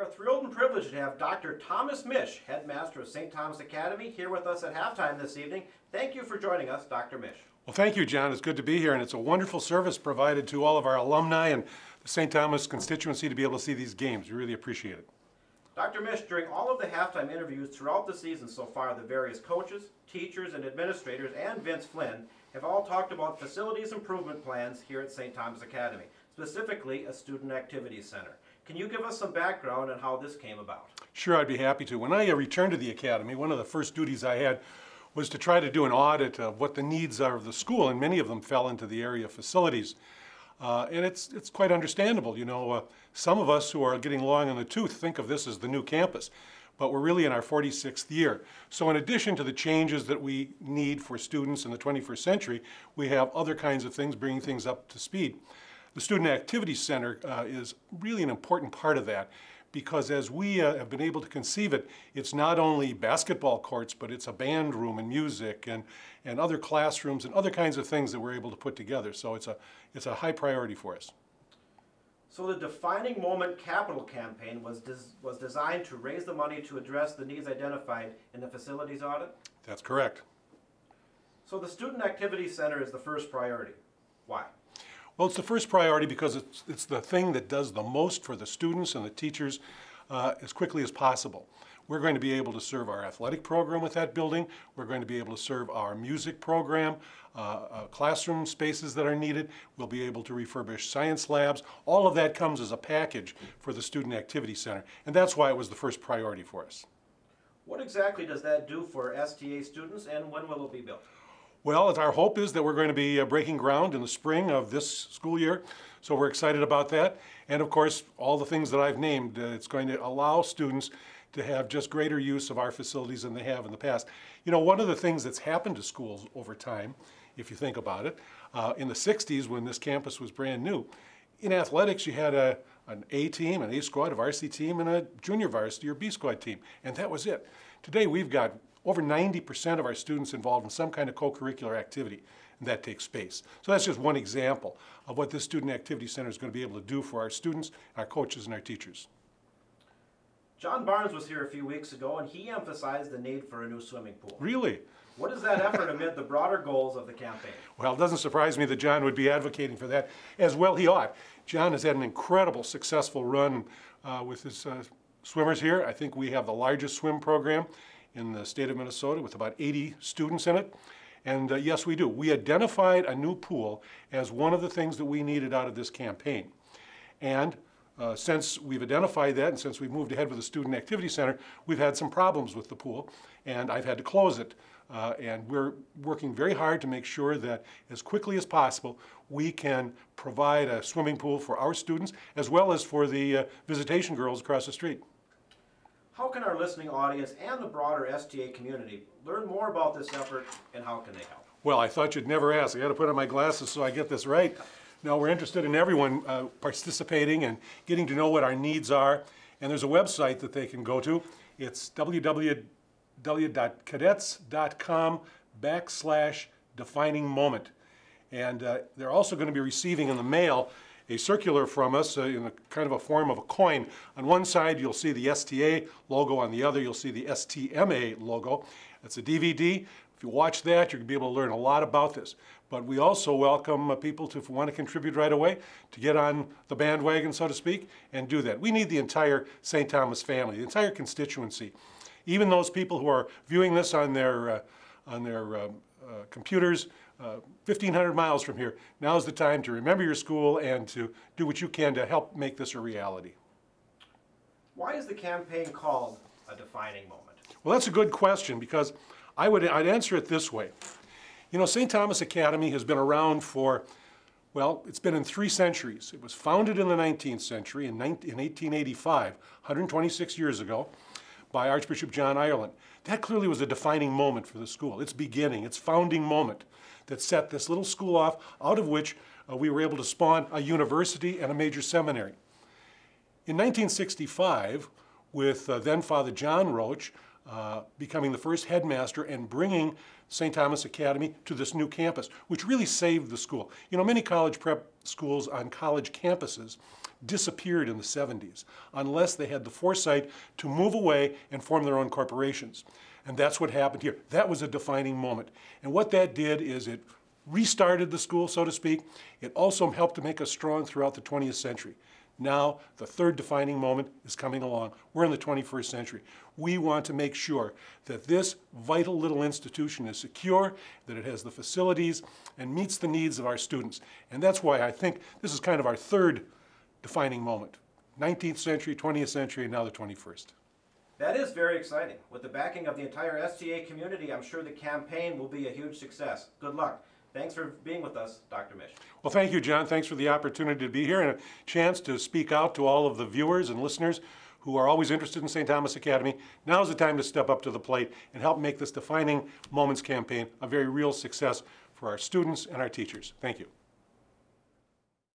are thrilled and privileged to have Dr. Thomas Mich, Headmaster of St. Thomas Academy, here with us at halftime this evening. Thank you for joining us, Dr. Mich. Well, thank you, John. It's good to be here, and it's a wonderful service provided to all of our alumni and the St. Thomas constituency to be able to see these games. We really appreciate it. Dr. Mich, during all of the halftime interviews throughout the season so far, the various coaches, teachers, and administrators, and Vince Flynn have all talked about facilities improvement plans here at St. Thomas Academy, specifically a student activities center. Can you give us some background on how this came about? Sure, I'd be happy to. When I returned to the Academy, one of the first duties I had was to try to do an audit of what the needs are of the school, and many of them fell into the area of facilities. And it's quite understandable. You know, some of us who are getting long in the tooth think of this as the new campus, but we're really in our 46th year. So in addition to the changes that we need for students in the 21st century, we have other kinds of things bringing things up to speed. The Student Activity Center is really an important part of that, because as we have been able to conceive it, it's not only basketball courts, but it's a band room and music and other classrooms and other kinds of things that we're able to put together. So it's a high priority for us. So the Defining Moment Capital Campaign was designed to raise the money to address the needs identified in the facilities audit? That's correct. So the Student Activity Center is the first priority. Why? Well, it's the first priority because it's the thing that does the most for the students and the teachers as quickly as possible. We're going to be able to serve our athletic program with that building. We're going to be able to serve our music program, classroom spaces that are needed. We'll be able to refurbish science labs. All of that comes as a package for the Student Activity Center, and that's why it was the first priority for us. What exactly does that do for STA students, and when will it be built? Well, our hope is that we're going to be breaking ground in the spring of this school year, so we're excited about that. And of course, all the things that I've named, it's going to allow students to have just greater use of our facilities than they have in the past. You know, one of the things that's happened to schools over time, if you think about it, in the 60s when this campus was brand new, in athletics you had an A team, an A squad, a varsity team, and a junior varsity or B squad team, and that was it. Today we've got over 90% of our students involved in some kind of co-curricular activity, and that takes space. So that's just one example of what this Student Activity Center is going to be able to do for our students, our coaches, and our teachers. John Barnes was here a few weeks ago, and he emphasized the need for a new swimming pool. Really? What is that effort amid the broader goals of the campaign? Well, it doesn't surprise me that John would be advocating for that, as well he ought. John has had an incredible successful run with his swimmers here. I think we have the largest swim program in the state of Minnesota with about 80 students in it. And yes, we do. We identified a new pool as one of the things that we needed out of this campaign. And since we've identified that and since we've moved ahead with the Student Activity Center, we've had some problems with the pool, and I've had to close it. And we're working very hard to make sure that as quickly as possible we can provide a swimming pool for our students as well as for the visitation girls across the street. How can our listening audience and the broader STA community learn more about this effort, and how can they help? Well, I thought you'd never ask. I got to put on my glasses so I get this right. No, we're interested in everyone participating and getting to know what our needs are. And there's a website that they can go to. It's www.cadets.com/defining-moment. And they're also going to be receiving in the mail a circular from us in a kind of a form of a coin. On one side you'll see the STA logo, on the other you'll see the STMA logo. It's a DVD. If you watch that, you're going to be able to learn a lot about this. But we also welcome people to want to contribute right away, to get on the bandwagon, so to speak, and do that. We need the entire St. Thomas family, the entire constituency. Even those people who are viewing this on their computers 1,500 miles from here. Now's the time to remember your school and to do what you can to help make this a reality. Why is the campaign called a defining moment? Well, that's a good question, because I'd answer it this way. You know, St. Thomas Academy has been around for, well, it's been in 3 centuries. It was founded in the 19th century in 1885, 126 years ago, by Archbishop John Ireland. That clearly was a defining moment for the school. Its beginning, its founding moment that set this little school off, out of which we were able to spawn a university and a major seminary. In 1965, with then Father John Roach becoming the first headmaster and bringing St. Thomas Academy to this new campus, which really saved the school. You know, many college prep schools on college campuses disappeared in the 70s unless they had the foresight to move away and form their own corporations. And that's what happened here. That was a defining moment. And what that did is it restarted the school, so to speak. It also helped to make us strong throughout the 20th century. Now, the third defining moment is coming along. We're in the 21st century. We want to make sure that this vital little institution is secure, that it has the facilities, and meets the needs of our students. And that's why I think this is kind of our third defining moment. 19th century, 20th century, and now the 21st. That is very exciting. With the backing of the entire STA community, I'm sure the campaign will be a huge success. Good luck. Thanks for being with us, Dr. Mich. Well, thank you, John. Thanks for the opportunity to be here and a chance to speak out to all of the viewers and listeners who are always interested in St. Thomas Academy. Now's the time to step up to the plate and help make this Defining Moments campaign a very real success for our students and our teachers. Thank you.